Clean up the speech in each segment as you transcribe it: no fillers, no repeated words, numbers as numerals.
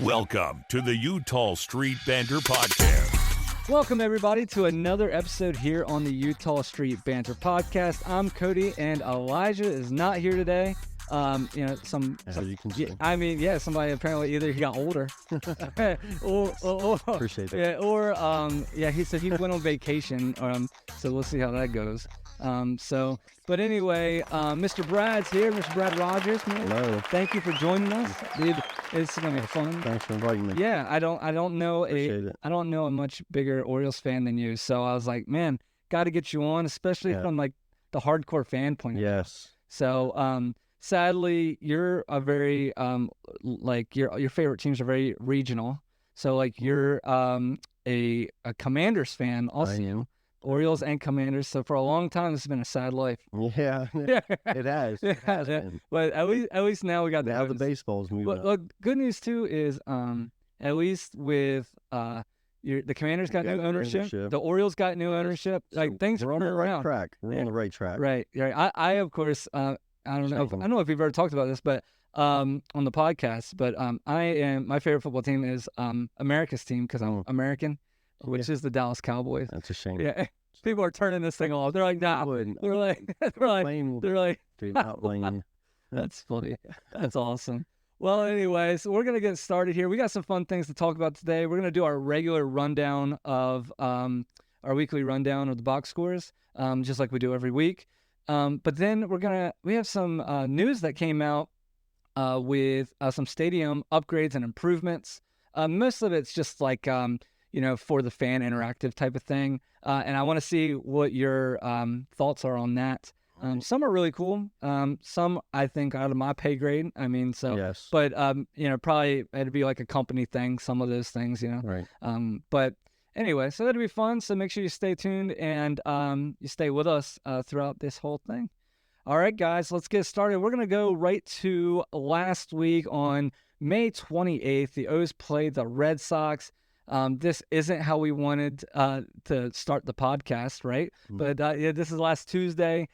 Welcome to the Utah Street Banter Podcast. Welcome, everybody, to another episode here on the Utah Street Banter Podcast. I'm Cody, and Elijah is not here today. Somebody apparently either he got older, or appreciate it. Yeah, he said he went on vacation. So we'll see how that goes. But anyway, Mr. Brad's here, Mr. Brad Rogers. Man. Hello. Thank you for joining us, dude. It's gonna be fun. Thanks for inviting me. Yeah, I don't know a much bigger Orioles fan than you, so I was like, man, got to get you on, especially from like the hardcore fan point of view. Yes. So, sadly, you're a very your favorite teams are very regional. So like you're a Commanders fan also. I am. Orioles and Commanders. So for a long time, this has been a sad life. Yeah, it has. It has been. But at least now we got now the baseball's moving. But good news too is at least with the Commanders got new ownership. The Orioles got new ownership. So like things we're on the right track. We're on the right track. Right. I of course I don't know if we've ever talked about this, but on the podcast. But my favorite football team is America's team because I'm American. Which is the Dallas Cowboys. That's a shame. Yeah, people are turning this thing off. They're like, nah. They're like, that's funny. That's awesome. Well, anyways, we're gonna get started here. We got some fun things to talk about today. We're gonna do our regular rundown of our weekly rundown of the box scores, just like we do every week. But then we have some news that came out with some stadium upgrades and improvements. Most of it's just like for the fan interactive type of thing. And I want to see what your thoughts are on that. Some are really cool. Some I think out of my pay grade. Yes. But probably it'd be like a company thing. Some of those things, Right. But anyway, so that'd be fun. So make sure you stay tuned and you stay with us throughout this whole thing. All right, guys, let's get started. We're gonna go right to last week on May 28th. The O's played the Red Sox. This isn't how we wanted to start the podcast, right? Mm-hmm. But this is last Tuesday.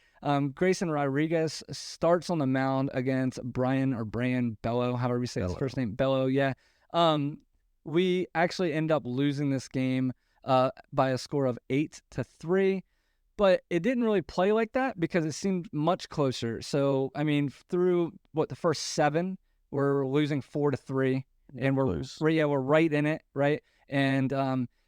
Grayson Rodriguez starts on the mound against Brian Bello, however you say his first name, Bello. Yeah. We actually end up losing this game by a score of 8-3, but it didn't really play like that because it seemed much closer. So through the first 7, we're losing 4-3, and we're right in it, right? And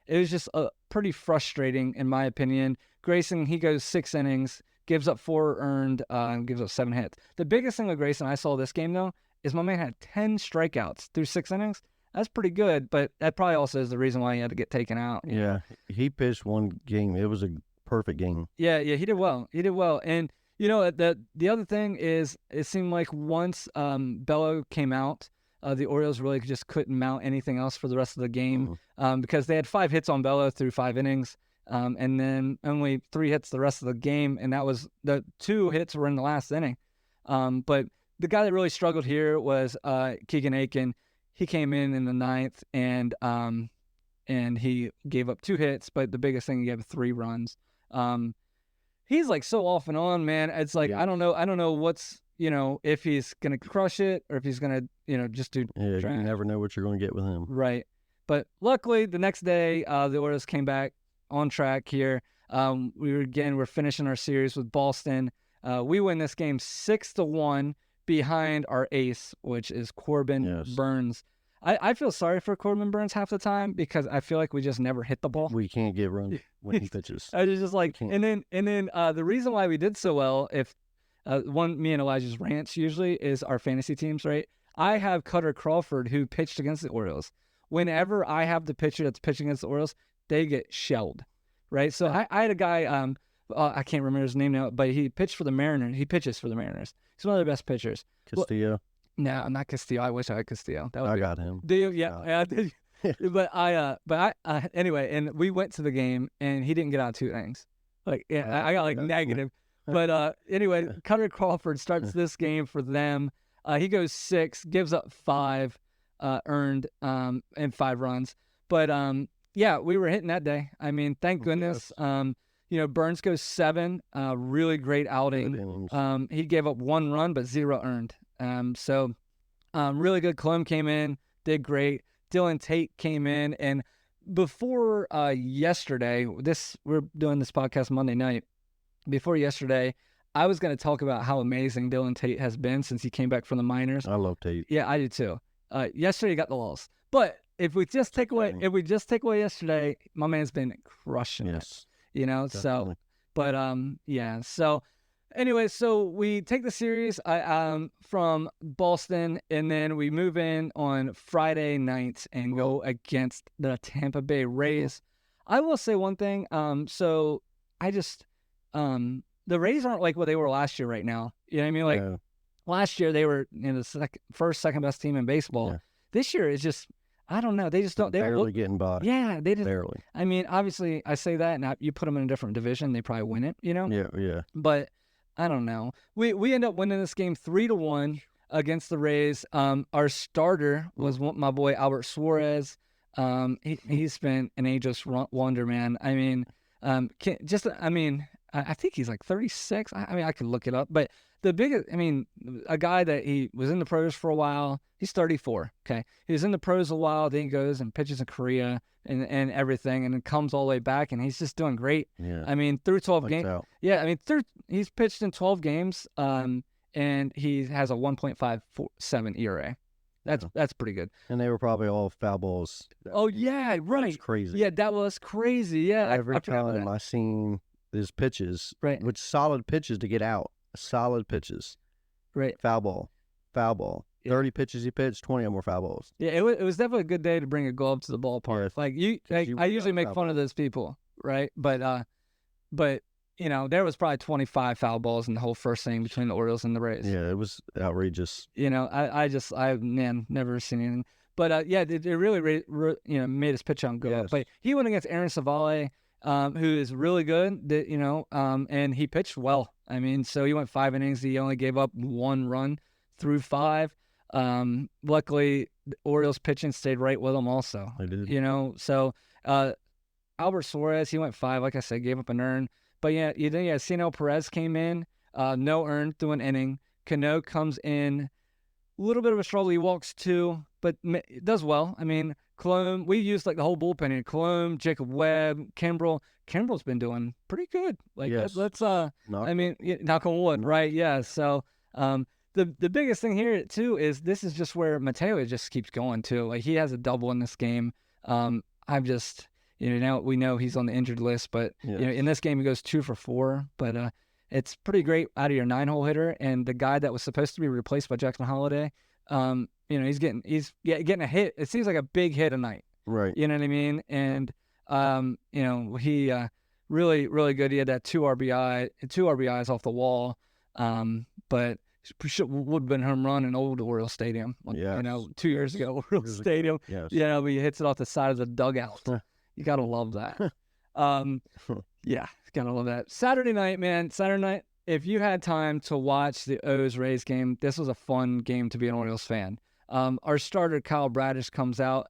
it was just pretty frustrating, in my opinion. Grayson, he goes 6 innings, gives up 4 earned, and gives up 7 hits. The biggest thing with Grayson I saw this game, though, is my man had 10 strikeouts through 6 innings. That's pretty good, but that probably also is the reason why he had to get taken out. Yeah, he pitched one game. It was a perfect game. Yeah, he did well. And, the other thing is it seemed like once Bello came out, the Orioles really just couldn't mount anything else for the rest of the game because they had 5 hits on Bello through 5 innings, and then only 3 hits the rest of the game, and that was the 2 hits were in the last inning. But the guy that really struggled here was Keegan Aiken. He came in the 9th, and he gave up 2 hits, but the biggest thing, he gave 3 runs. He's like so off and on, man. It's like I don't know what's if he's gonna crush it or if he's gonna just do. Yeah, you never know what you're gonna get with him. Right, but luckily the next day the Orioles came back on track here. We're finishing our series with Boston. We win this game 6-1 behind our ace, which is Corbin Burns. I feel sorry for Corbin Burns half the time because I feel like we just never hit the ball. We can't get runs when he pitches. I was just like, and then the reason why we did so well, if me and Elijah's rants usually is our fantasy teams, right? I have Cutter Crawford who pitched against the Orioles. Whenever I have the pitcher that's pitching against the Orioles, they get shelled, right? So I had a guy, I can't remember his name now, but he pitched for the Mariners. He pitches for the Mariners. He's one of their best pitchers. Castillo. Well, no, I'm not Castillo. I wish I had Castillo. I got him. Do you? Yeah, I did. But anyway, and we went to the game, and he didn't get out 2 innings. I got negative. But anyway, Cutter Crawford starts this game for them. He goes 6, gives up 5 earned and 5 runs. But we were hitting that day. Thank goodness. Burns goes 7. Really great outing. He gave up 1 run but 0 earned. So really good. Clone came in, did great. Dylan Tate came in, and before yesterday, we're doing this podcast Monday night. Before yesterday, I was going to talk about how amazing Dylan Tate has been since he came back from the minors. I love Tate. Yeah, I do too. Yesterday he got the loss, but if we just take away yesterday, my man's been crushing it. You know, definitely. so but yeah. So anyway, so we take the series from Boston, and then we move in on Friday night and go against the Tampa Bay Rays. I will say one thing. So I just the Rays aren't like what they were last year right now. You know what I mean? Like last year they were the second best team in baseball. Yeah. This year is just, I don't know. They just don't. They barely getting by. Yeah, they just barely. I mean, obviously, I say that, and you put them in a different division, they probably win it. You know? Yeah. But I don't know. We end up winning this game 3-1 against the Rays. Our starter was my boy Albert Suarez. He's been an ageless wonder, man. I mean, I think he's like 36. I mean, I could look it up, but the biggest, a guy that he was in the pros for a while. He's 34. Okay, he was in the pros a while. Then he goes and pitches in Korea and everything, and then comes all the way back, and he's just doing great. Yeah. I mean, through 12 games. Yeah, I mean, he's pitched in 12 games. And he has a 1.57 ERA. That's pretty good. And they were probably all foul balls. Oh yeah, right. That's crazy. Yeah, that was crazy. Yeah, Every time I seen his pitches, right, with solid pitches to get out, solid pitches, right, foul ball. Yeah. 30 pitches he pitched, 20 of them were foul balls. Yeah, it was definitely a good day to bring a glove to the ballpark. Yeah, I usually make fun of those people, right? But you know, there was probably 25 foul balls in the whole first inning between the Orioles and the Rays. Yeah, it was outrageous. You know, I've never seen anything. But yeah, it really made his pitch on go up. But he went against Aaron Savale, who is really good. And he pitched well. I mean, so he went 5 innings. He only gave up 1 run through 5. Luckily, the Orioles pitching stayed right with him also. They did. You know, so Albert Suarez, he went 5. Like I said, gave up an earn. But yeah, Cino Perez came in, no earned through an inning. Cano comes in, a little bit of a struggle. He walks 2, but does well. I mean, Cologne, we used like the whole bullpen here. Cologne, Jacob Webb, Kimbrel. Kimbrel's been doing pretty good. Like let's knock on wood, right? Yeah. So the biggest thing here too is this is just where Mateo just keeps going too. Like he has a double in this game. Now we know he's on the injured list, but in this game he goes 2 for 4. But it's pretty great out of your 9-hole hitter, and the guy that was supposed to be replaced by Jackson Holiday, he's getting a hit. It seems like a big hit a night, right? You know what I mean? And he really really good. He had that 2 RBIs off the wall, but would have been home run in old Orioles Stadium, 2 years ago, Orioles Stadium. Yes. But he hits it off the side of the dugout. You gotta love that. Gotta love that. Saturday night, if you had time to watch the O's-Rays game, this was a fun game to be an Orioles fan. Our starter, Kyle Bradish, comes out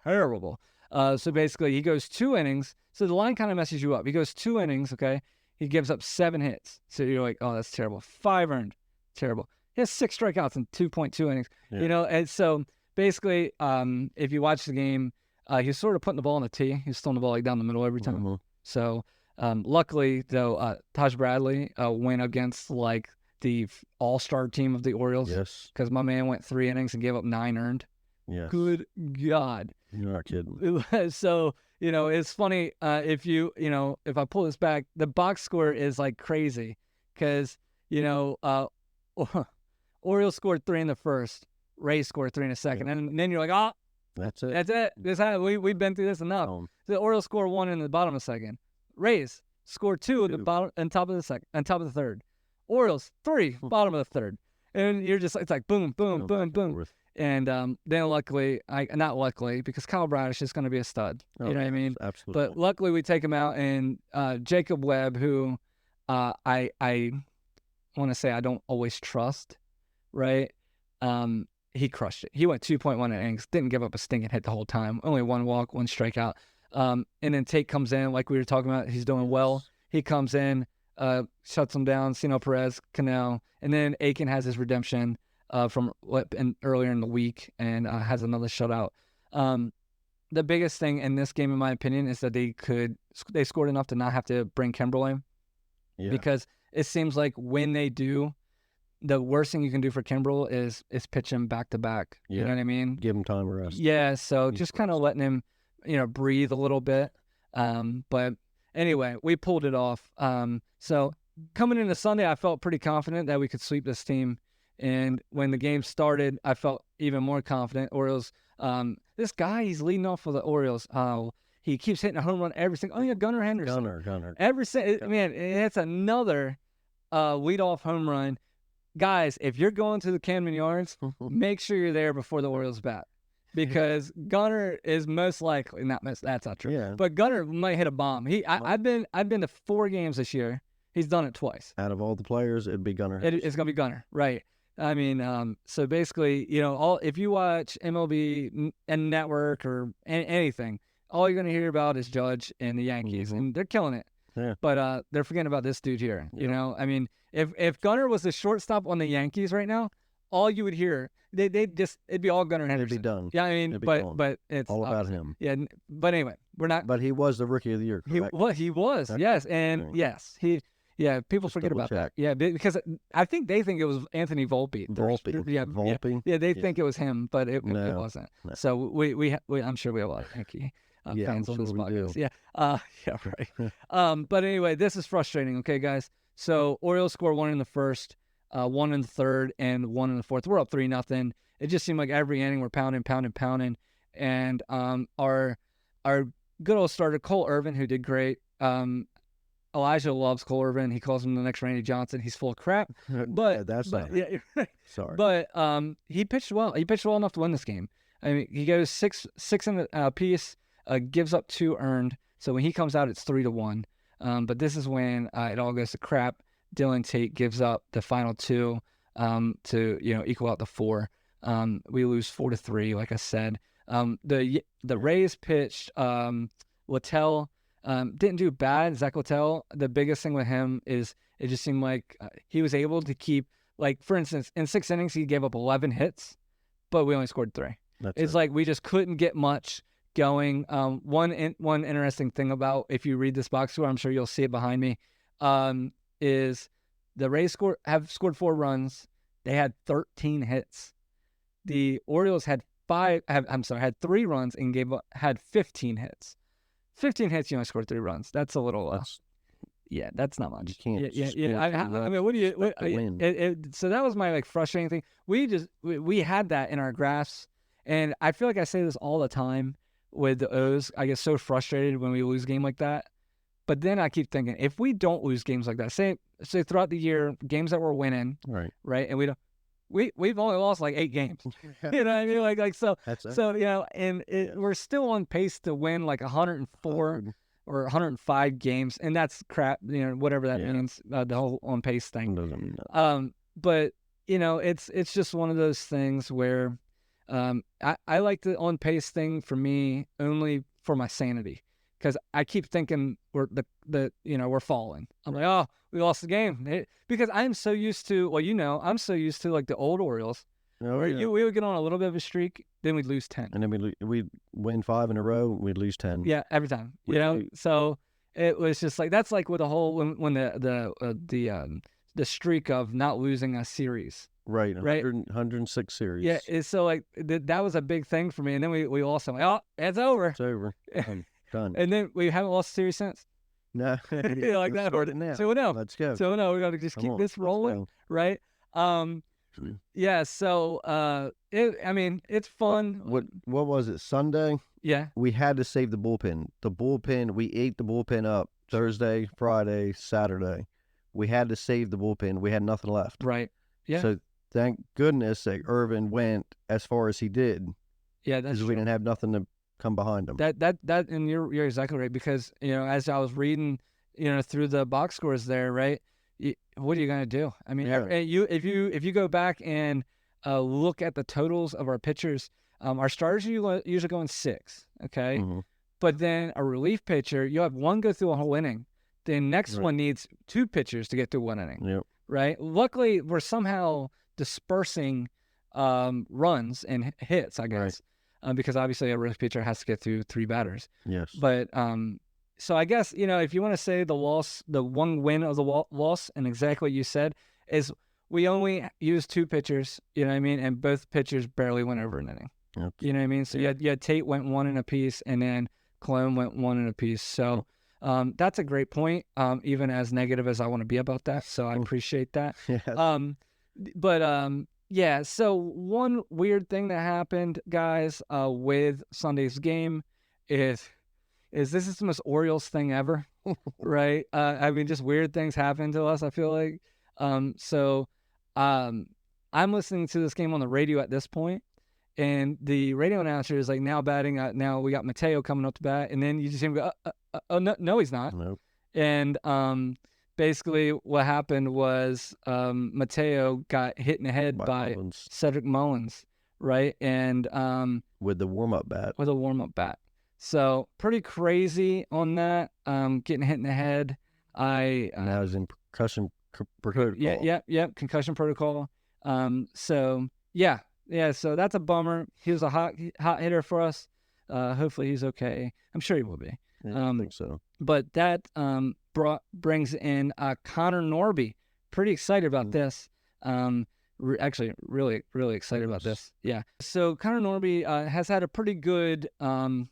terrible. So basically, he goes 2 innings. So the line kind of messes you up. He goes 2 innings, okay? He gives up 7 hits. So you're like, oh, that's terrible. 5 earned. Terrible. He has 6 strikeouts in 2.2 innings. Yeah. And so basically, if you watch the game, he's sort of putting the ball on the tee. He's throwing the ball like down the middle every time. Mm-hmm. So luckily, though, Taj Bradley went against like the all-star team of the Orioles. Yes. Because my man went 3 innings and gave up 9 earned. Yes. Good God. You're not kidding. So, it's funny if I pull this back, the box score is like crazy because, Orioles scored 3 in the first, Rays scored 3 in the second, and then you're like, oh, that's it. That's it. We've been through this enough. The Orioles score 1 in the bottom of the second. Rays score 2 at the bottom and top of the second, and top of the third. Orioles 3, bottom of the third, and you're just it's like boom, boom, boom, boom. And then luckily, not luckily, because Kyle Bradish is going to be a stud. You know what I mean? Absolutely. But luckily, we take him out, and Jacob Webb, who I want to say I don't always trust, right? He crushed it. He went 2.1 innings, didn't give up a stinking hit the whole time. Only 1 walk, 1 strikeout. And then Tate comes in, like we were talking about. He's doing well. He comes in, shuts him down. Cino Perez, Cano, and then Aiken has his redemption. from earlier in the week, and has another shutout. The biggest thing in this game, in my opinion, is that they scored enough to not have to bring Kimbrel in, because it seems like when they do, the worst thing you can do for Kimbrel is pitch him back to back. You know what I mean? Give him time to rest. Yeah, so just kind of letting him, breathe a little bit. But anyway, we pulled it off. So coming into Sunday, I felt pretty confident that we could sweep this team. And when the game started, I felt even more confident. Orioles, this guy, he's leading off for the Orioles. He keeps hitting a home run every single. Oh yeah, Gunnar Henderson. Gunnar. Man, it's another leadoff home run. Guys, if you're going to the Camden Yards, make sure you're there before the Orioles bat, because Gunnar is most likely that's not true. Yeah. But Gunnar might hit a bomb. I've been to 4 games this year. He's done it twice. Out of all the players, it'd be Gunnar. It's gonna be Gunnar, right? I mean, so basically, if you watch MLB and Network or anything, all you're gonna hear about is Judge and the Yankees, and they're killing it. Yeah. But they're forgetting about this dude here. I mean, if Gunnar was the shortstop on the Yankees right now, all you would hear, it'd be all Gunnar Henderson. It'd be done. Yeah, I mean, but it's all about him. Yeah, but anyway, we're not. But he was the Rookie of the Year. Correct? He was. Yes, and yes, he. Yeah, people forget about that. Yeah, because I think they think it was Anthony Volpe. Volpe. Yeah, they think it was him, but it wasn't. No. So we I'm sure we have a lot of Yankee fans on this podcast. Yeah, right. But anyway, this is frustrating. Okay, guys. So Orioles score 1 in the first, 1 in the third, and 1 in the fourth. We're up 3-0. It just seemed like every inning we're pounding, and our good old starter Cole Irvin, who did great. Elijah loves Cole Irvin. He calls him the next Randy Johnson. He's full of crap. But Sorry. But he pitched well. He pitched well enough to win this game. I mean, he goes six in the piece, gives up 2 earned. So when he comes out, it's 3-1. But this is when it all goes to crap. Dylan Tate gives up the final 2 to equal out the 4. We lose 4-3, like I said. The Rays pitched Littell. Didn't do bad. Zach Littell, the biggest thing with him is it just seemed like he was able to keep, like, for instance, in 6 innings, he gave up 11 hits, but we only scored 3. It's like we just couldn't get much going. One interesting thing about, if you read this box score, I'm sure you'll see it behind me, is the Rays have scored 4 runs. They had 13 hits. The Orioles had 3 runs and had 15 hits. 15 hits, you only scored 3 runs. That's a little, that's not much. You can't. Yeah. I mean, what do you? So that was my frustrating thing. We had that in our graphs, and I feel like I say this all the time with the O's. I get so frustrated when we lose a game like that. But then I keep thinking, if we don't lose games like that, say throughout the year, games that we're winning, right, and we don't. We've only lost 8 games. You know what I mean? So and we're still on pace to win 104 or 105 games, and that's crap. Whatever that means, the whole on pace thing. But it's just one of those things where I like the on pace thing for me only for my sanity, because I keep thinking we're falling. I'm like, oh, we lost the game, because I'm so used to I'm so used to the old Orioles. We would get on a little bit of a streak, then we'd lose 10, and then we'd win 5 in a row, we'd lose 10. Yeah, every time. So it was just that's with the whole when the streak of not losing a series. Right. 106 series. Yeah, so that was a big thing for me, and then we lost. I'm like, oh, it's over. It's over. Done. And then we haven't lost a series since. No. Like that. Start it now. 2-0. Let's go. 2-0. We got to just keep this rolling, right? Yeah. So it's fun. What was it? Sunday? Yeah. We had to save the bullpen. We ate the bullpen up Thursday, Friday, Saturday. We had to save the bullpen. We had nothing left. Right. Yeah. So thank goodness that Irvin went as far as he did. Yeah, that's true. We didn't have nothing to come behind him. That and you're exactly right, because as I was reading through the box scores there, right, what are you gonna do? I mean, if you go back and look at the totals of our pitchers, our starters usually go in 6, okay, but then a relief pitcher, you have one go through a whole inning, the next one needs 2 pitchers to get through 1 inning. Yep. Right. Luckily, we're somehow dispersing runs and hits, I guess, because obviously a relief pitcher has to get through 3 batters. Yes. But so I guess, if you want to say the one win of the loss, and exactly what you said, is we only used 2 pitchers, you know what I mean? And both pitchers barely went over an inning. Yep. You know what I mean? So you had Tate went 1 and a piece, and then Cologne went 1 and a piece. So that's a great point, even as negative as I want to be about that. So I appreciate that. Yes. Yeah, so one weird thing that happened, guys, with Sunday's game is this is the most Orioles thing ever, right? I mean, just weird things happen to us, I feel like. I'm listening to this game on the radio at this point, and the radio announcer is like, now batting, now we got Mateo coming up to bat, and then you just hear him go, oh, no, he's not. Nope. And basically what happened was Mateo got hit in the head by Mullins. Cedric Mullins, right? And With the warm-up bat. with a warm-up bat. So pretty crazy on that, getting hit in the head. Now he's in concussion protocol. Yeah, concussion protocol. So so that's a bummer. He was a hot hitter for us. Hopefully he's okay. I'm sure he will be. Yeah, I think so. But that brings in Connor Norby. Pretty excited about this. Actually, really, really excited about this. Yeah. So Connor Norby has had a pretty good AAA,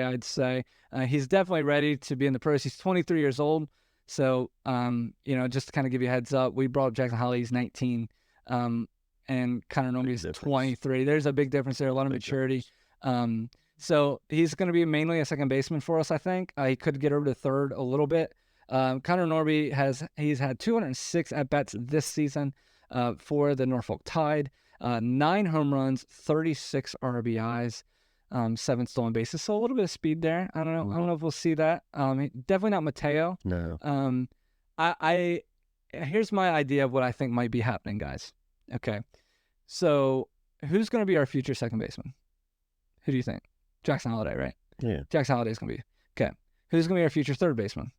I'd say. He's definitely ready to be in the pros. He's 23 years old. So, just to kind of give you a heads up, we brought up Jackson Holly. He's 19, and Connor Norby is 23. There's a big difference there, a lot of maturity. So he's going to be mainly a second baseman for us, I think. He could get over to third a little bit. Connor Norby he's had 206 at-bats this season for the Norfolk Tide, 9 home runs, 36 RBIs, 7 stolen bases. So a little bit of speed there. I don't know if we'll see that. Definitely not Mateo. No. Here's my idea of what I think might be happening, guys. Okay. So who's going to be our future second baseman? Who do you think? Jackson Holliday, right? Yeah. Jackson Holliday's going to be. Okay. Who's going to be our future third baseman?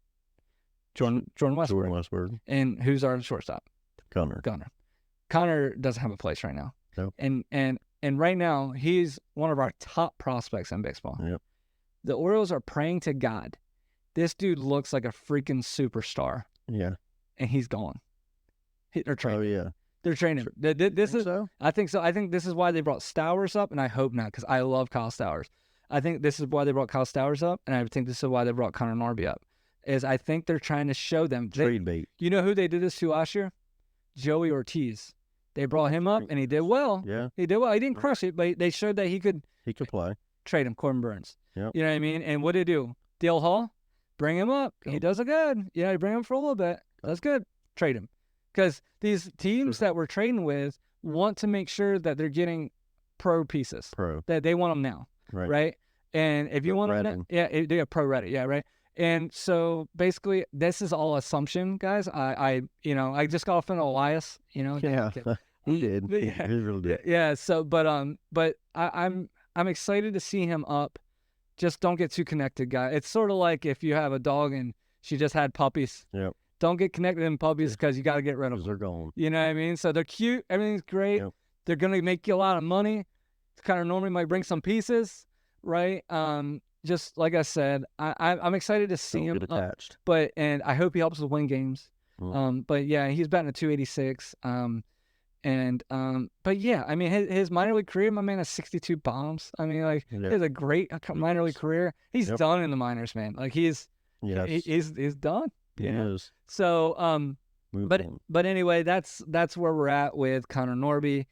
Jordan Westburg. Jordan Westburg. And who's our shortstop? Gunner. Connor doesn't have a place right now. Nope. And right now, he's one of our top prospects in baseball. Yep. The Orioles are praying to God. This dude looks like a freaking superstar. Yeah. And he's gone. They're training. Oh, yeah. They're training. This is. So? I think so. I think this is why they brought Stowers up, and I hope not, because I love Kyle Stowers. I think this is why they brought Kyle Stowers up, and I think this is why they brought Connor Norby up. Is I think they're trying to show them. Trade bait. You know who they did this to last year? Joey Ortiz. They brought him up, and he did well. Yeah. He did well. He didn't crush it, but they showed that he could play. Trade him, Corbin Burns. Yep. You know what I mean? And what did he do? Dale Hall, bring him up. He does it good. Yeah, you bring him for a little bit. That's good. Trade him. Because these teams that we're trading with want to make sure that they're getting pro pieces. That they want them now. Right? And if you want them, they are pro ready. Yeah, right? And so basically, this is all assumption, guys. I just got off on Elias, Yeah, he did. Yeah. He really did. Yeah. So, but I'm excited to see him up. Just don't get too connected, guys. It's sort of like if you have a dog and she just had puppies. Yep. Don't get connected in puppies because you got to get rid of them. They're gone. You know what I mean? So they're cute. Everything's great. Yep. They're gonna make you a lot of money. Kind of normally might bring some pieces, right? Just like I said, I'm excited to see him attached. And I hope he helps us win games. But yeah, he's batting at 286. But yeah, I mean, his minor league career, my man has 62 bombs. I mean, like, he has a great minor league career. He's done in the minors, man. Like, he's done. He is. So, but anyway, that's where we're at with Connor Norby.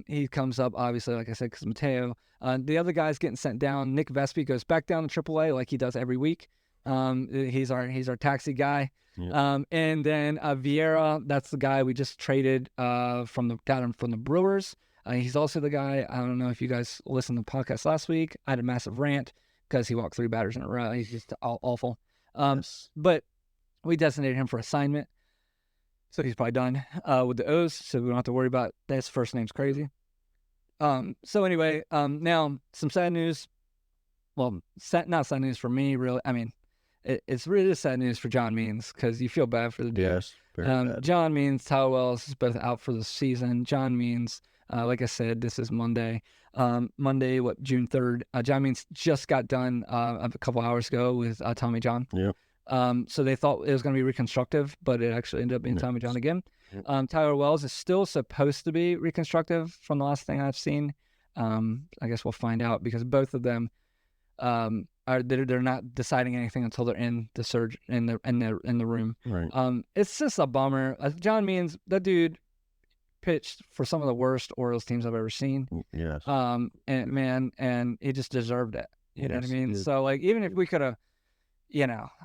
He comes up, obviously, like I said, because Mateo. The other guy's getting sent down. Nick Vespi goes back down to AAA like he does every week. He's our taxi guy. Yep. And then Vieira, that's the guy we just traded from the Brewers. He's also the guy, I don't know if you guys listened to the podcast last week. I had a massive rant because he walked 3 batters in a row. He's just awful. But we designated him for assignment. So he's probably done with the O's, so we don't have to worry about that. His first name's crazy. So anyway, now some sad news. Well, not sad news for me, really. I mean, it's really sad news for John Means because you feel bad for the dude. Yes. Very bad. John Means, Tyler Wells is both out for the season. John Means, like I said, this is Monday. Monday, June 3rd. John Means just got done a couple hours ago with Tommy John. Yep. So they thought it was going to be reconstructive, but it actually ended up being Tommy John again. Tyler Wells is still supposed to be reconstructive from the last thing I've seen. I guess we'll find out because both of them they're not deciding anything until they're in the surge in the room. Right. It's just a bummer. John Means, that dude pitched for some of the worst Orioles teams I've ever seen. Yes. And he just deserved it. You know what I mean? So like, even if we could have,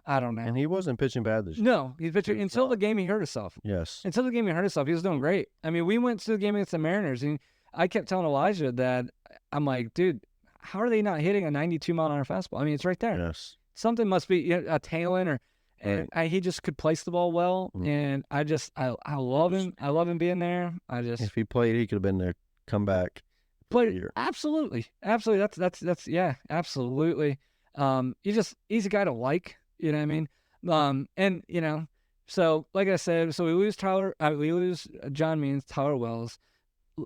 I don't know. And he wasn't pitching bad this year. No, he's pitching until the game he hurt himself. Yes. Until the game he hurt himself, he was doing great. I mean, we went to the game against the Mariners, and I kept telling Elijah that I'm like, dude, how are they not hitting a 92-mile-an-hour fastball? I mean, it's right there. Yes. Something must be a tail in, or Right. he just could place the ball well, and I love him. I love him being there. If he played, he could have been there. Come back. Absolutely. That's yeah, absolutely. He's a guy to like. You know what I mean? And so like I said, so we lose John Means, Tyler Wells.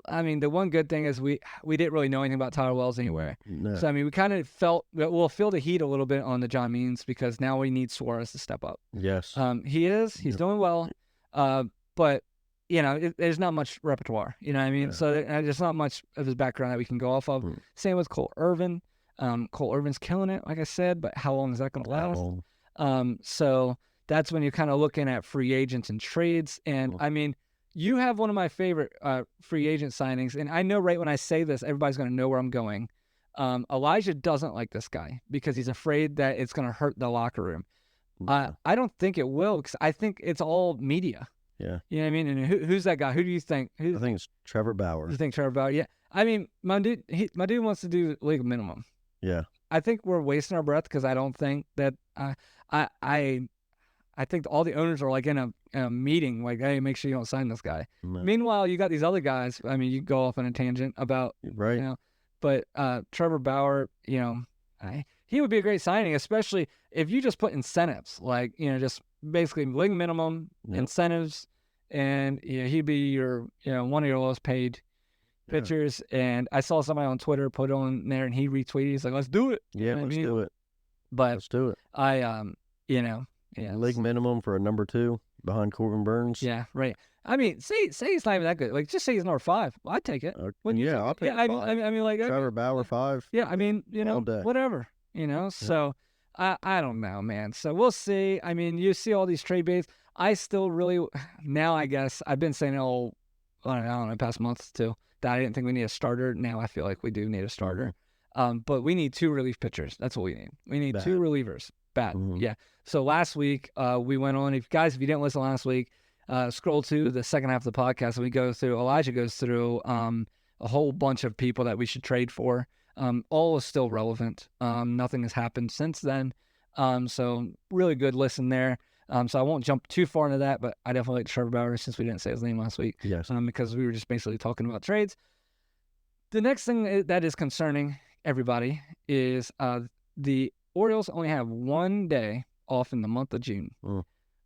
I mean, the one good thing is we didn't really know anything about Tyler Wells anyway. No. So, I mean, we kind of we'll feel the heat a little bit on the John Means because now we need Suarez to step up. Yes. He's doing well, but, there's not much repertoire, you know what I mean? Yeah. So there's not much of his background that we can go off of. Same with Cole Irvin. Cole Irvin's killing it, like I said, but how long is that going to last? So that's when you're kind of looking at free agents and trades. And, I mean, you have one of my favorite free agent signings, and I know right when I say this, everybody's going to know where I'm going. Elijah doesn't like this guy because he's afraid that it's going to hurt the locker room. I don't think it will because I think it's all media. Yeah. You know what I mean? And who's that guy? Who do you think? I think it's Trevor Bauer. You think Trevor Bauer? Yeah. I mean, my dude wants to do league minimum. Yeah. I think we're wasting our breath because I don't think that I think all the owners are like in a meeting, like, hey, make sure you don't sign this guy. No. Meanwhile, you got these other guys. I mean, you go off on a tangent about, right. But Trevor Bauer, he would be a great signing, especially if you just put incentives, like, just basically league minimum incentives, and he'd be your, one of your lowest paid pitchers. And I saw somebody on Twitter put on there, and he retweeted. He's like, let's do it. Yeah, let's do it. But let's do it. Yeah, league minimum for a number 2 behind Corbin Burns. Yeah, right. I mean, say he's not even that good. Like, just say he's number 5. Well, I'd take it. I'll take it. I mean, like Trevor Bauer 5. Yeah, I mean, whatever. So I don't know, man. So we'll see. I mean, you see all these trade baits. I still really now. I guess I've been saying I don't know, past months too, that I didn't think we need a starter. Now I feel like we do need a starter. But we need 2 relief pitchers. That's what we need. We need 2 relievers. Bad. Yeah. So last week, we went on. If you didn't listen last week, scroll to the second half of the podcast, and Elijah goes through a whole bunch of people that we should trade for. All is still relevant. Nothing has happened since then. So really good listen there. So I won't jump too far into that, but I definitely like Trevor Bauer since we didn't say his name last week. Yes. Because we were just basically talking about trades. The next thing that is concerning everybody is the Orioles only have 1 day off in the month of June.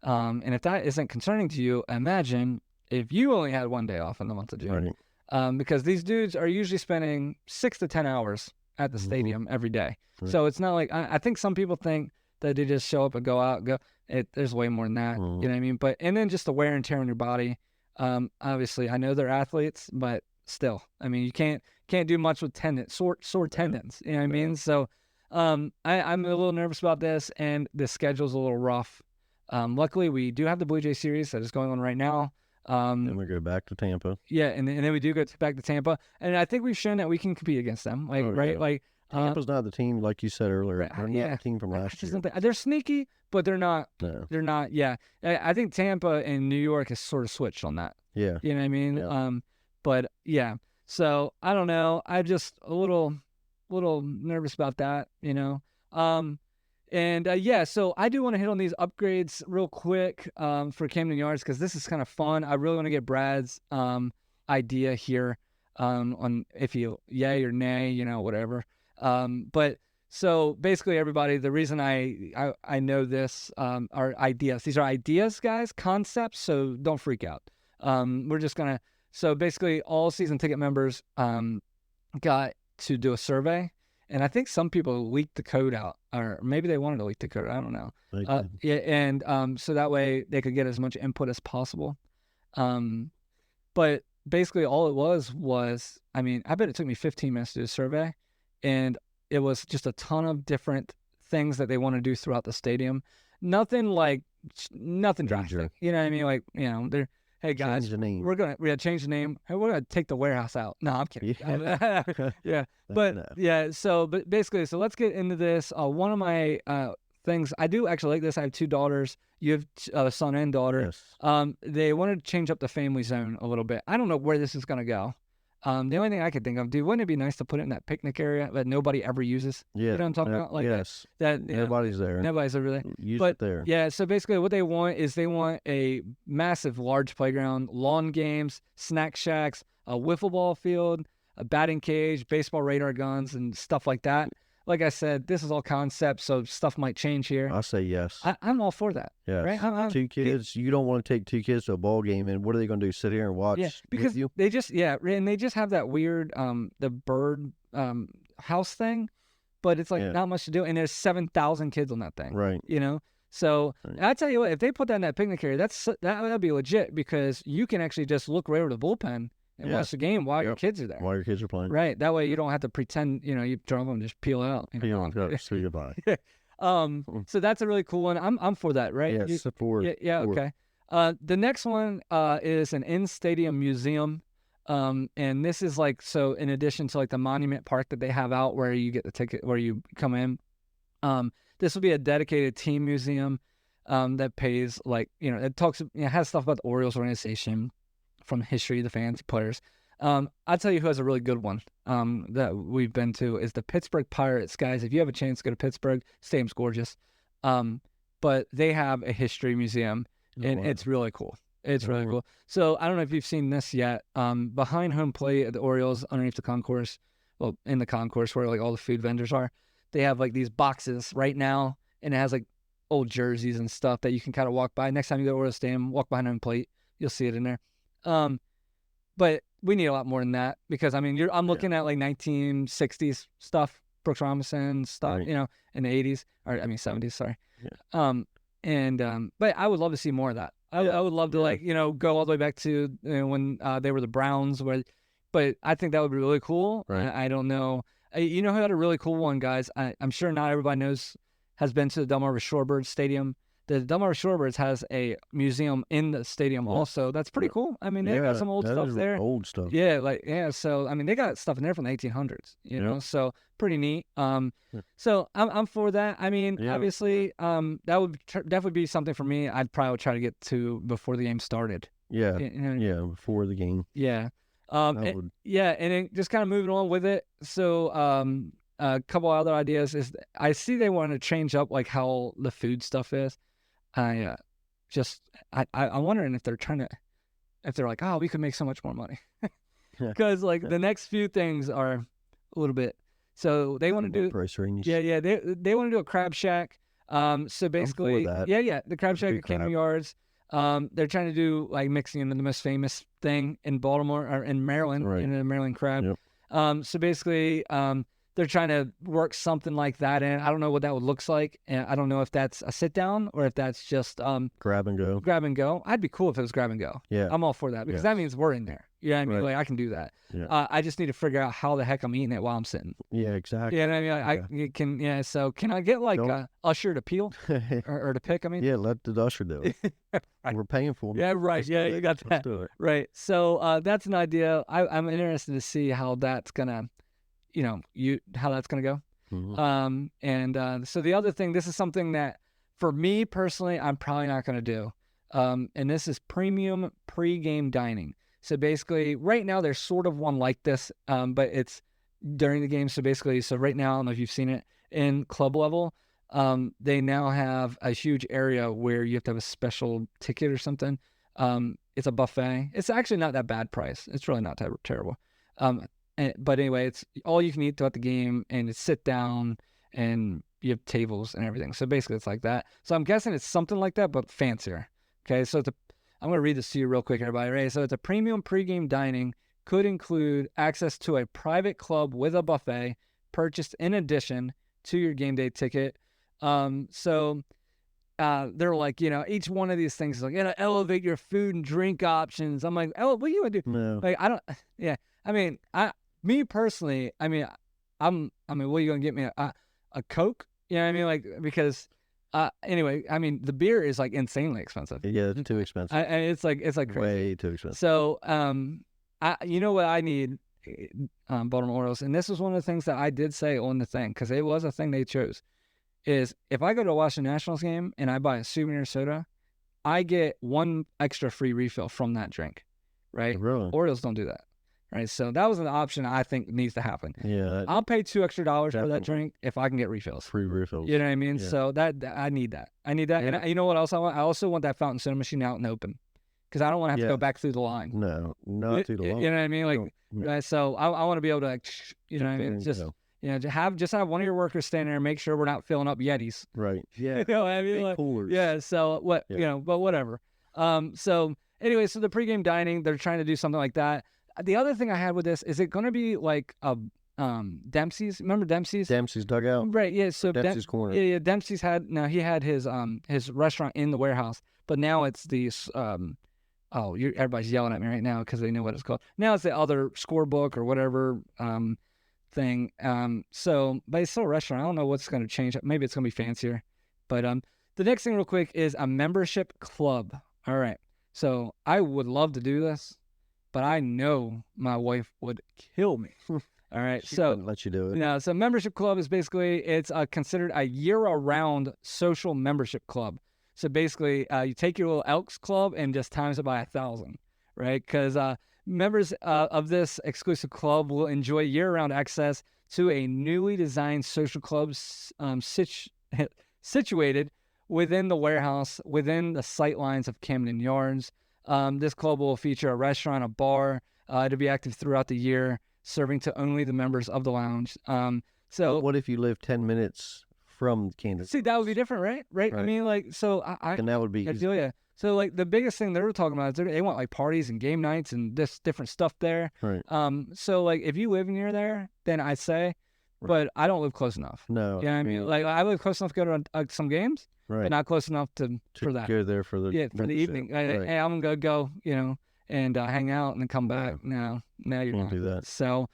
And if that isn't concerning to you, imagine if you only had 1 day off in the month of June. Right. Because these dudes are usually spending 6 to 10 hours at the stadium every day. Right. So it's not like, I think some people think that they just show up and go out, there's way more than that. You know what I mean? And then just the wear and tear on your body. Obviously, I know they're athletes, but still, I mean, you can't do much with sore tendons. You know what I mean? So I'm a little nervous about this, and the schedule's a little rough. Luckily, we do have the Blue Jay series that is going on right now. Then we go back to Tampa. Yeah, and then we do go back to Tampa, and I think we've shown that we can compete against them. Right? Yeah. Like Tampa's not the team like you said earlier. They're not the team from last year. They're sneaky, but they're not. No. They're not. Yeah, I think Tampa and New York has sort of switched on that. Yeah. You know what I mean? Yeah. But yeah. So I don't know. I'm just a little nervous about that, so I do want to hit on these upgrades real quick for Camden Yards because this is kind of fun. I really want to get Brad's idea here on if you yay or nay, whatever. But So basically, everybody, the reason I know this are ideas. These are ideas, guys, concepts. So don't freak out. We're just gonna. So basically, all season ticket members got to do a survey, and I think some people leaked the code out, or maybe they wanted to leak the code. I don't know. Yeah, and so that way they could get as much input as possible. But basically, all it was, I mean, I bet it took me 15 minutes to do a survey, and it was just a ton of different things that they want to do throughout the stadium. Nothing drastic. You know what I mean? Like, they're, hey guys, Change the name. we're gonna change the name. Hey, we're gonna take the warehouse out. No, I'm kidding. Yeah. But basically, so let's get into this. One of my things, I do actually like this. I have 2 daughters. You have a son and daughter. Yes. They wanted to change up the family zone a little bit. I don't know where this is gonna go. The only thing I could think of, dude, wouldn't it be nice to put it in that picnic area that nobody ever uses? Yeah. You know what I'm talking about? Like yes. that Nobody's there. Nobody's over there. Use But it there. yeah, so basically what they want is they want a massive, large playground, lawn games, snack shacks, a wiffle ball field, a batting cage, baseball radar guns, and stuff like that. Like I said, this is all concepts, so stuff might change here. I say yes. I'm all for that. Yes. Right? 2 kids. You don't want to take 2 kids to a ball game, and what are they going to do? Sit here and watch? Yeah, because with you? they just and they just have that weird the bird house thing, but it's like not much to do, and there's 7,000 kids on that thing. Right. So Right. I tell you what, if they put that in that picnic area, that'd be legit, because you can actually just look right over the bullpen and watch the game while your kids are there. While your kids are playing. Right. That way you don't have to pretend, you drop them and just peel out. Peel on, go, say goodbye. So that's a really cool one. I'm for that, right? Yes, forward. Yeah, okay. The next one is an in-stadium museum. And this is like, so in addition to like the Monument Park that they have out where you get the ticket, where you come in, this will be a dedicated team museum that pays, like, it has stuff about the Orioles organization, from history, the fans, players. I'll tell you who has a really good one that we've been to is the Pittsburgh Pirates. Guys, if you have a chance to go to Pittsburgh, stadium's gorgeous. But they have a history museum, and it's really cool. It's really cool. So I don't know if you've seen this yet. Behind home plate at the Orioles, underneath the concourse, well, in the concourse where like all the food vendors are, they have like these boxes right now, and it has like old jerseys and stuff that you can kind of walk by. Next time you go to Orioles Stadium, walk behind home plate, you'll see it in there. But we need a lot more than that, because I mean, I'm looking at like 1960s stuff, Brooks Robinson stuff, Right. In the 80s, or I mean 70s, sorry. Yeah. But I would love to see more of that. I would love to like, go all the way back to when they were the Browns, but I think that would be really cool. Right. I don't know. You know who had a really cool one, guys? I'm sure not everybody has been to the Delmarva Shorebirds Stadium. The Delmarva Shorebirds has a museum in the stadium also. That's pretty cool. I mean, they got some old stuff there. Old stuff. Yeah, so I mean, they got stuff in there from the 1800s, you know, so pretty neat. So I'm for that. I mean, obviously, that would definitely be something for me. I'd probably try to get to before the game started. Yeah, before the game. Yeah. And then just kind of moving on with it. So a couple other ideas is I see they want to change up like how the food stuff is. I'm wondering if they're like, oh, we could make so much more money, because like the next few things are a little bit. So they want to do price range. Yeah. They want to do a crab shack. So basically, the crab shack at Camden Yards. They're trying to do like mixing in the most famous thing in Baltimore or in Maryland, in the Maryland crab. Yep. So basically, they're trying to work something like that in. I don't know what that would look like. And I don't know if that's a sit down or if that's just grab and go. Grab and go. I'd be cool if it was grab and go. Yeah. I'm all for that, because that means we're in there. You know what I mean? Right. Like I can do that. Yeah. I just need to figure out how the heck I'm eating it while I'm sitting. Yeah, exactly. You know what I mean? So can I get like a usher to peel or to pick? I mean, yeah, let the usher do it. We're paying for them. Yeah, right. Let's You got that. Let's do it. Right. So that's an idea. I'm interested to see how that's gonna, how that's gonna go. Mm-hmm. So the other thing, this is something that for me personally, I'm probably not gonna do. And this is premium pre-game dining. So basically, right now there's sort of one like this, but it's during the game. So basically, right now, I don't know if you've seen it in club level. They now have a huge area where you have to have a special ticket or something. It's a buffet. It's actually not that bad price. It's really not that terrible. But anyway, it's all you can eat throughout the game, and it's sit down, and you have tables and everything. So basically, it's like that. So I'm guessing it's something like that, but fancier. Okay, so I'm going to read this to you real quick, everybody. Right? So it's a premium pregame dining, could include access to a private club with a buffet purchased in addition to your game day ticket. So they're like, each one of these things is like, elevate your food and drink options. I'm like, oh, what are you gonna do? No. Like, I don't. Yeah, I mean, me personally, what are you gonna get me a Coke? You know what I mean? Like, because anyway, I mean, the beer is like insanely expensive. Yeah, it's too expensive. And it's like crazy. Way too expensive. So you know what I need, Baltimore Orioles, and this was one of the things that I did say on the thing, because it was a thing they chose, is if I go to a Washington Nationals game and I buy a souvenir soda, I get one extra free refill from that drink, right? Really? Orioles don't do that, right? So that was an option I think needs to happen. Yeah. I'll pay $2 extra for that Definitely. drink if I can get refills. Free refills. You know what I mean? Yeah. So that I need that. And you know what else I want? I also want that fountain soda machine out and open, because I don't want to have to go back through the line. No, not through the line. You know what I mean? Like, No. so I want to be able to, you know what I mean? Just, have one of your workers stand there and make sure we're not filling up Yetis. Right. Yeah. You know what I mean? Big Like, coolers. yeah. So but whatever. So anyway, so the pregame dining, they're trying to do something like that. The other thing I had with this, is it going to be like a Dempsey's? Remember Dempsey's? Dempsey's dugout. Right. Yeah. So Dempsey's corner. Yeah. Dempsey's he had his restaurant in the warehouse, but now it's the everybody's yelling at me right now because they know what it's called. Now it's the other scorebook or whatever thing. But it's still a restaurant. I don't know what's going to change. Maybe it's going to be fancier. But the next thing real quick is a membership club. All right. So I would love to do this, but I know my wife would kill me. All right. She so wouldn't let you do it. No, so membership club is basically, it's considered a year-round social membership club. So basically, you take your little Elks club and just times it by 1,000, right? Because members of this exclusive club will enjoy year-round access to a newly designed social club situated within the warehouse, within the sight lines of Camden Yards. This club will feature a restaurant, a bar, to be active throughout the year, serving to only the members of the lounge. So what if you live 10 minutes from Camden? See, that would be different, right? I mean, like, so and that would be I feel yeah. So like the biggest thing they were talking about is they want like parties and game nights and this different stuff there. Right. So like if you live near there, then I'd say, but I don't live close enough. No. You know what I mean? Like I live close enough to go to some games, right, but not close enough for that. Go there for the evening. Right. Hey, I'm gonna go, and hang out and then come back. No, you're Can't not. do that. So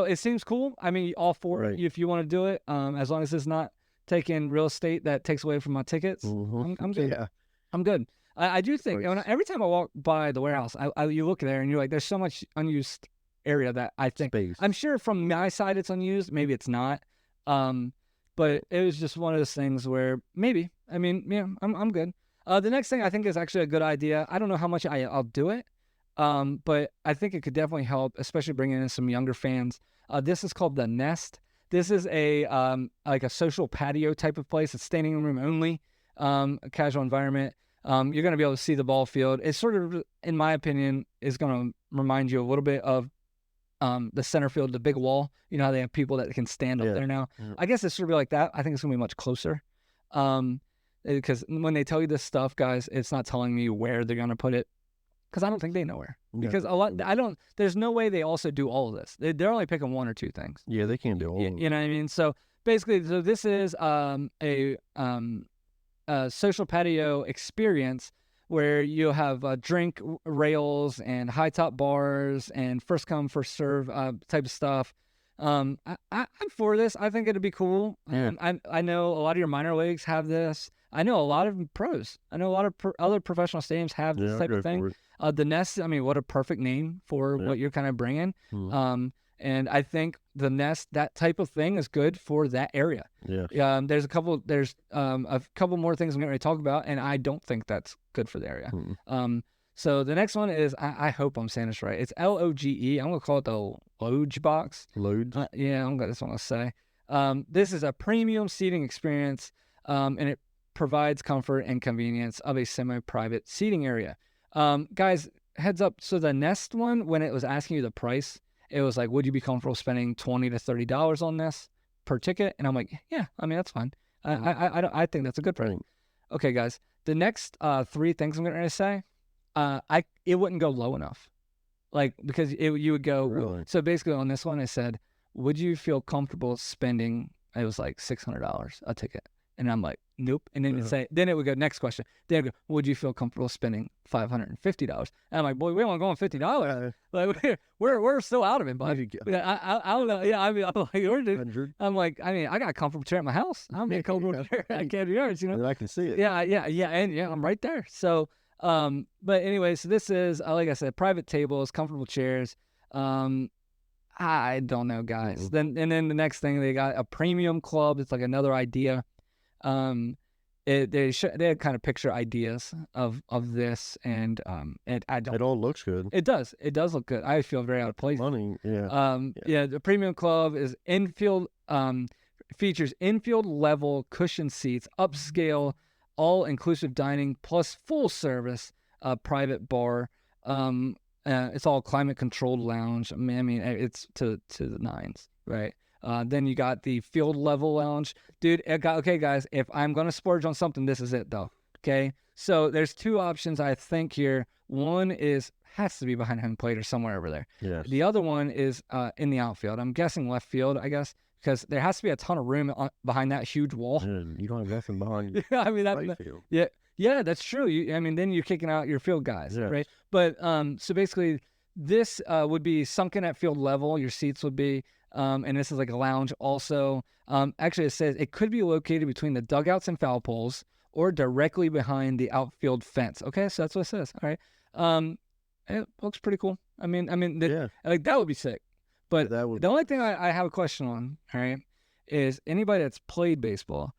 it seems cool. I mean, all for it if you want to do it. As long as it's not taking real estate that takes away from my tickets, I'm good. Yeah. I'm good. I do think every time I walk by the warehouse, you look there and you're like, there's so much unused area that I think Space. I'm sure from my side it's unused. Maybe it's not. But it was just one of those things where maybe. I mean, yeah, I'm good. The next thing I think is actually a good idea. I don't know how much I'll do it, but I think it could definitely help, especially bringing in some younger fans. This is called The Nest. This is a like a social patio type of place. It's standing room only, a casual environment. You're going to be able to see the ball field. It's sort of, in my opinion, is going to remind you a little bit of the center field, the big wall. You know how they have people that can stand up there now? Yeah. I guess it's sort of like that. I think it's going to be much closer. Because when they tell you this stuff, guys, it's not telling me where they're going to put it. Because I don't think they know where. Yeah. Because there's no way they also do all of this. They're only picking one or two things. Yeah, they can't do all of it. You know what I mean? So basically, this is a social patio experience where you'll have drink rails and high top bars and first come, first serve type of stuff. I'm for this. I think it'd be cool. Yeah. I know a lot of your minor leagues have this. I know a lot of pros. I know a lot of other professional stadiums have this type of thing. The Nest, I mean, what a perfect name for what you're kind of bringing. Mm-hmm. And I think the Nest, that type of thing, is good for that area. Yeah. There's a couple more things I'm going to talk about, and I don't think that's good for the area. Mm-hmm. So the next one is, I hope I'm saying this right. It's LOGE. I'm going to call it the Loge box. Loge? Yeah, that's what I'll say. This is a premium seating experience, and it provides comfort and convenience of a semi-private seating area. Guys, heads up. So the Nest one, when it was asking you the price, it was like, would you be comfortable spending $20 to $30 on this? per ticket, and I'm like, yeah, I mean that's fine. I think that's a good price. Right. Okay, guys, the next 3 things I'm going to say, it wouldn't go low enough, like because you would go. Really? So basically, on this one, I said, would you feel comfortable spending? It was like $600 a ticket, and I'm like, nope. And then then it would go next question. Then it would go, would you feel comfortable spending $550? And I'm like, boy, we only going $50. Like we're still out of it, bud. I don't know. Yeah, I mean, I'm like, I mean, I got a comfortable chair at my house. I'm in a comfortable chair at Camden Yards, And I can see it. Yeah, and I'm right there. So, but anyway, so this is like I said, private tables, comfortable chairs. I don't know, guys. Then the next thing, they got a premium club. It's like another idea. They kind of picture ideas of this, and I don't. It all looks good. It does look good. I feel very out of place. Money, yeah. The premium club is infield. Features infield level cushion seats, upscale, all inclusive dining, plus full service private bar. It's all climate controlled lounge. I mean, it's to the nines, right? Then you got the field level lounge, dude. Okay, guys, if I'm gonna splurge on something, this is it though. Okay, so there's 2 options I think here. One has to be behind home plate or somewhere over there. Yes. The other one is in the outfield. I'm guessing left field, I guess, because there has to be a ton of room behind that huge wall. You don't have nothing behind you. I mean field. Yeah, that's true. I mean, then you're kicking out your field guys, right? But so basically, this would be sunken at field level. Your seats would be, and this is like a lounge also. Actually, it says it could be located between the dugouts and foul poles or directly behind the outfield fence. Okay, so that's what it says. All right. It looks pretty cool. I mean, like that would be sick. But the only thing I have a question on, all right, is anybody that's played baseball.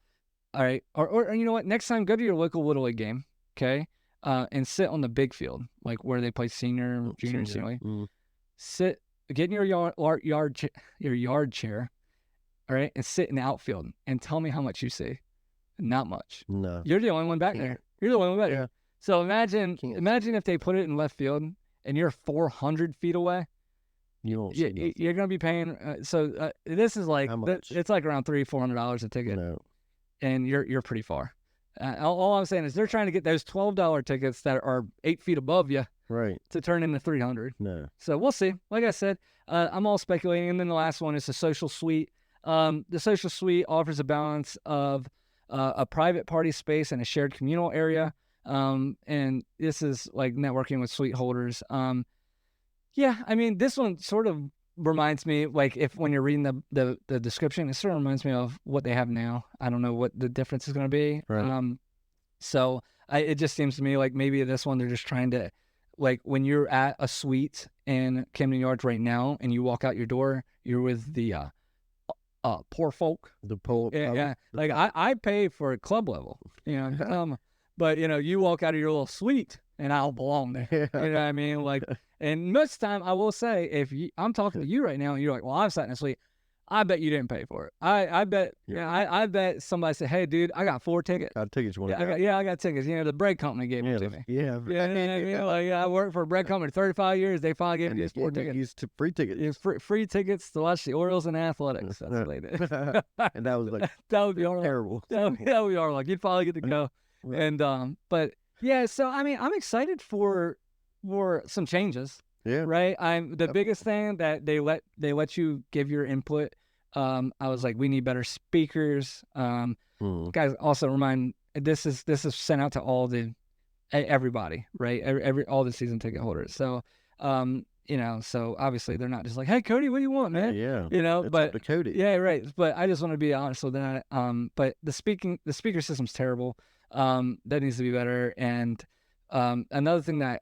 All right, or you know what? Next time, go to your local Little League game, okay, and sit on the big field, like where they play senior, junior, and senior league. Sit, get in your yard chair, all right, and sit in the outfield and tell me how much you see. Not much. No, you're the only one back there. You're the only one back there. So imagine if they put it in left field and you're 400 feet away. You won't see nothing. You're gonna be paying. This is like it's like around $300-$400 a ticket. No. And you're pretty far. All I'm saying is they're trying to get those $12 tickets that are 8 feet above you, right, to turn into 300. No. So we'll see. Like I said, I'm all speculating. And then the last one is the social suite. The social suite offers a balance of a private party space and a shared communal area. And this is like networking with suite holders. Yeah, I mean, this one sort of reminds me, like, when you're reading the description, it sort of reminds me of what they have now. I don't know what the difference is going to be. Right. So it just seems to me like maybe this one they're just trying to, like, when you're at a suite in Camden Yards right now and you walk out your door, you're with the poor folk. The poor. Yeah. Like I pay for a club level, but you walk out of your little suite and I'll belong there. You know what I mean? Like. And most of the time, I will say, I'm talking to you right now, and you're like, "Well, I'm sat in a suite," I bet you didn't pay for it. I bet. Yeah. I bet somebody said, "Hey, dude, I got 4 tickets. Got tickets. You want I got tickets. The bread company gave them to me. Yeah. Yeah. Like, I worked for a bread company 35 years. They finally gave me these 4 tickets. Used to free tickets. Yeah, free tickets to watch the Orioles and athletics. That's what they did. And that was like that would be terrible. That would be our luck. You'd finally get to go. And but yeah. So I mean, I'm excited for some changes. Yeah. Right. The biggest thing that they let you give your input. I was like, we need better speakers. Guys, also remind this is sent out to all everybody, right? All the season ticket holders. So, so obviously they're not just like, hey, Cody, what do you want, man? Yeah. It's up to Cody. Yeah, right. But I just want to be honest with that. But the speaker system's terrible. That needs to be better. And another thing that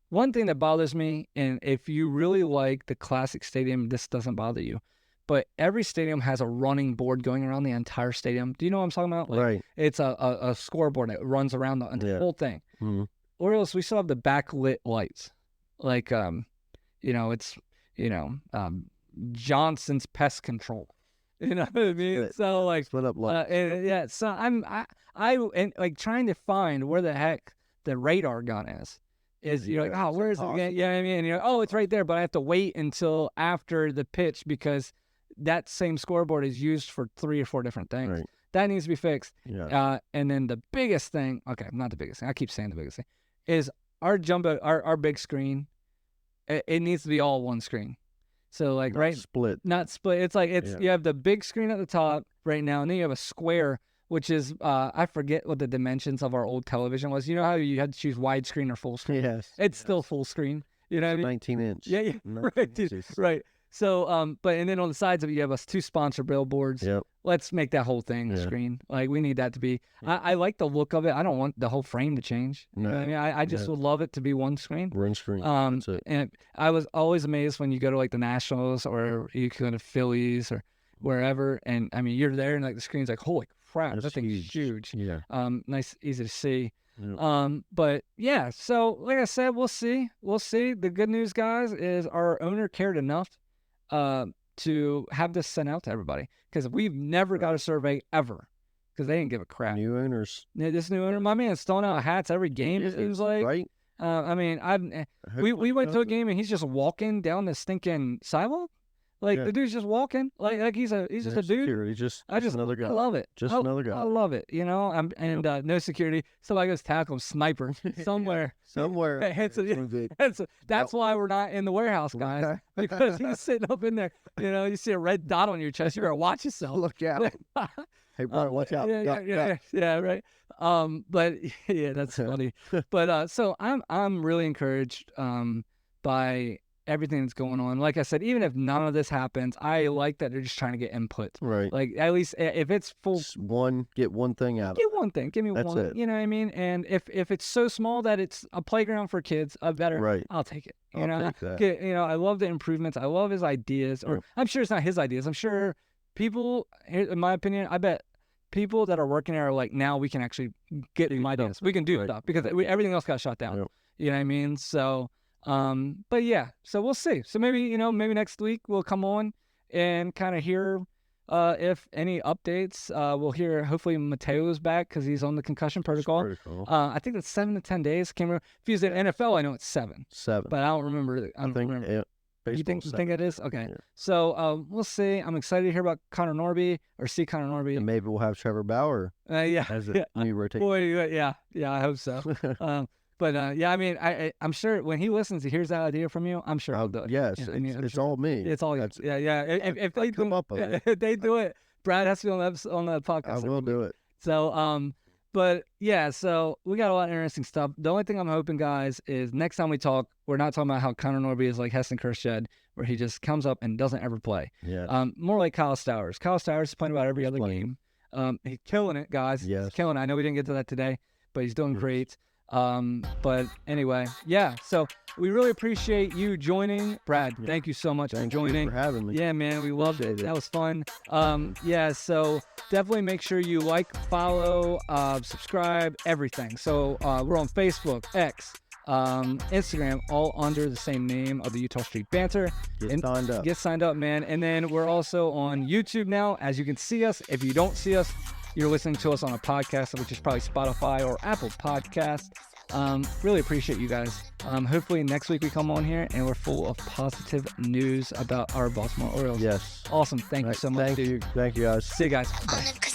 one thing that bothers me, and if you really like the classic stadium, this doesn't bother you, but every stadium has a running board going around the entire stadium. Do you know what I'm talking about? Like, right. It's a scoreboard that runs around the whole thing. Mm-hmm. Orioles, we still have the backlit lights. Like, it's, Johnson's Pest Control. You know what I mean? So, like, split up lights. Yeah. So I'm like trying to find where the heck the radar gun is. You're like, where is it? Yeah, I mean, and you're like, it's right there, but I have to wait until after the pitch because that same scoreboard is used for 3 or 4 different things. Right. That needs to be fixed. Yeah. And then the biggest thing, okay, not the biggest thing, I keep saying the biggest thing, is our big screen. It needs to be all one screen. So like, Not split. Not split. It's like you have the big screen at the top right now, and then you have a square, which is I forget what the dimensions of our old television was. You know how you had to choose widescreen or full screen? Yes. It's still full screen. You know what I mean? 19 inch. Yeah, right, dude, right. So, and then on the sides of it, you have us 2 sponsor billboards. Yep. Let's make that whole thing screen. Like, we need that to be. I like the look of it. I don't want the whole frame to change. No. You know what I mean, I just would love it to be one screen. One screen. That's it. And I was always amazed when you go to like the Nationals or you go to Phillies or wherever, and I mean, you're there and like the screen's like, holy crap, that thing's huge. Yeah. Nice, easy to see. Yeah. But yeah, so like I said, we'll see. The good news, guys, is our owner cared enough to have this sent out to everybody, because we've never got a survey ever, because they didn't give a crap. New owners. This new owner, my man's throwing out hats every game, it seems like. Right. I mean, we went to a game and he's just walking down the stinking sidewalk. Like, the dude's just walking, like he's just a dude. He's just another guy. I love it. Just another guy. I love it. You know, no security. Somebody goes tackle him, sniper somewhere. That's why we're not in the warehouse, guys, because he's sitting up in there. You know, you see a red dot on your chest. You better watch yourself. Look out. Hey, Brian, watch out. Yeah, right. But yeah, that's funny. But so I'm really encouraged by everything that's going on. Like I said, even if none of this happens, I like that they're just trying to get input. Right. Like, at least if it's full, get one thing out of it. Get one thing. Give me that's one. It. You know what I mean? And if it's so small that it's a playground for kids, right. I'll take it. I'll take that. You know, I love the improvements. I love his ideas. Or I'm sure it's not his ideas. I'm sure people, in my opinion, I bet people that are working there are like, now we can actually get my ideas. We can do stuff, because everything else got shut down. Yep. You know what I mean? So, but yeah, so we'll see. So maybe next week we'll come on and kind of hear if any updates. We'll hear, hopefully Mateo's back, because he's on the concussion protocol. I think it's 7 to 10 days. Can't remember. If he's in NFL, I know it's 7. But I don't remember. I don't remember. You think it is? Okay. Yeah. So we'll see. I'm excited to hear about Connor Norby, or see Connor Norby. And maybe we'll have Trevor Bauer. As a new rotation. Boy, yeah, I hope so. But yeah, I mean, I'm sure when he listens, he hears that idea from you. I'm sure he'll do it. Yes, it's all me. It's all you. Yeah. If they come up with it, if they do it, Brad has to be on the podcast. I will do it. So but yeah, so we got a lot of interesting stuff. The only thing I'm hoping, guys, is next time we talk, we're not talking about how Connor Norby is like Heston Kjerstad, where he just comes up and doesn't ever play. Yeah. More like Kyle Stowers. Kyle Stowers is playing about every other game. He's killing it, guys. Yes. He's killing it. I know we didn't get to that today, but he's doing great. But anyway, yeah, so we really appreciate you joining. Brad, thank you so much for joining. Thank you for having me. Yeah, man, we loved it. That was fun. Yeah, so definitely make sure you like, follow, subscribe, everything. So we're on Facebook, X, Instagram, all under the same name of the Utah Street Banter. Get signed up, man. And then we're also on YouTube now, as you can see us. If you don't see us, you're listening to us on a podcast, which is probably Spotify or Apple Podcast. Really appreciate you guys. Hopefully next week we come on here and we're full of positive news about our Baltimore Orioles. Yes. Awesome. Thank you so much. Thank you, guys. See you guys. Bye.